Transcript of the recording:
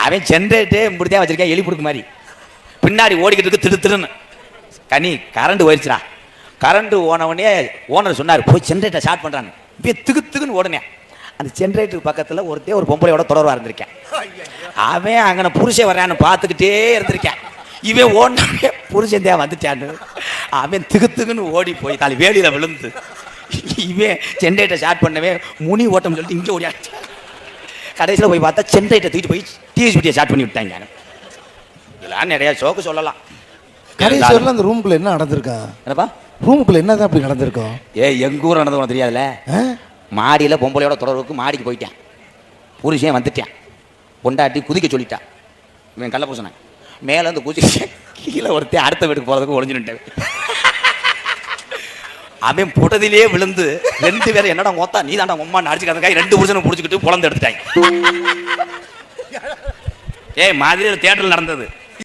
அவன் ஜென்ரேட்டே இப்படித்தான் வச்சிருக்கேன், எலி புடுக்கு மாதிரி பின்னாடி ஓடிக்கிட்டு இருக்கு. திடுன்னு கனி கரண்ட் போயிடுச்சுடா. கரண்ட் ஓனவனே ஓனர் சொன்னார், போய் ஜென்ரேட்டர் ஸ்டார்ட் பண்ணுறாங்க. இப்போ திகுன்னு ஓடுனேன். அந்த ஜென்ரேட்டருக்கு பக்கத்தில் ஒருத்தே ஒரு பொம்பளையோட தொடர்பா இருந்திருக்கேன். அவன் அங்கே புருஷன் வர்றான்னு பார்த்துக்கிட்டே இருந்திருக்கேன். இவன் ஓடினே புருஷன் தான் வந்துட்டான்னு அவன் திகுன்னு ஓடி போய் தாலி வேலியில் விழுந்து இவன் ஜென்ரேட்டர் ஸ்டார்ட் பண்ணவே முனி ஓட்டம் சொல்லிட்டு இங்கே ஓடியாச்சு. கடைசியில் போய் பார்த்தா ஜென்ரேட்டர் தூக்கிட்டு போய் டிஎஸ்பிடியை ஸ்டார்ட் பண்ணி விட்டாங்க. இதெல்லாம் நிறையா ஷோக்கு சொல்லலாம். கடைசியில் அந்த ரூமுக்குள்ள என்ன நடந்திருக்கா? என்னப்பா ரூமுக்குள்ள என்னதான் அப்படி நடந்திருக்கோம்? எங்கள் ஊர் நடந்தது உனக்கு தெரியாதுல்ல. மாடியில் பொம்பளையோட தொடர்புக்கு மாடிக்கு போயிட்டேன். புருஷன் வந்துட்டேன். பொண்டாட்டி குதிக்க சொல்லிட்டான். இவன் கள்ள பூசனை மேலே வந்து குதிக்க கீழே ஒருத்தன் அடுத்த வீட்டுக்கு போகிறதுக்கு ஒளிஞ்சுட்டேன். அவன் புடதிலே விழுந்து 2 பேரும் என்னடா மொத்தா நீ தாண்டா உம்மான்னு அடிச்சுக்கிறதுக்காக 2 புருஷனை பிடிச்சிக்கிட்டு புலந்து எடுத்துட்டாங்க. மாதிரி தியேட்டரில் நடந்தது.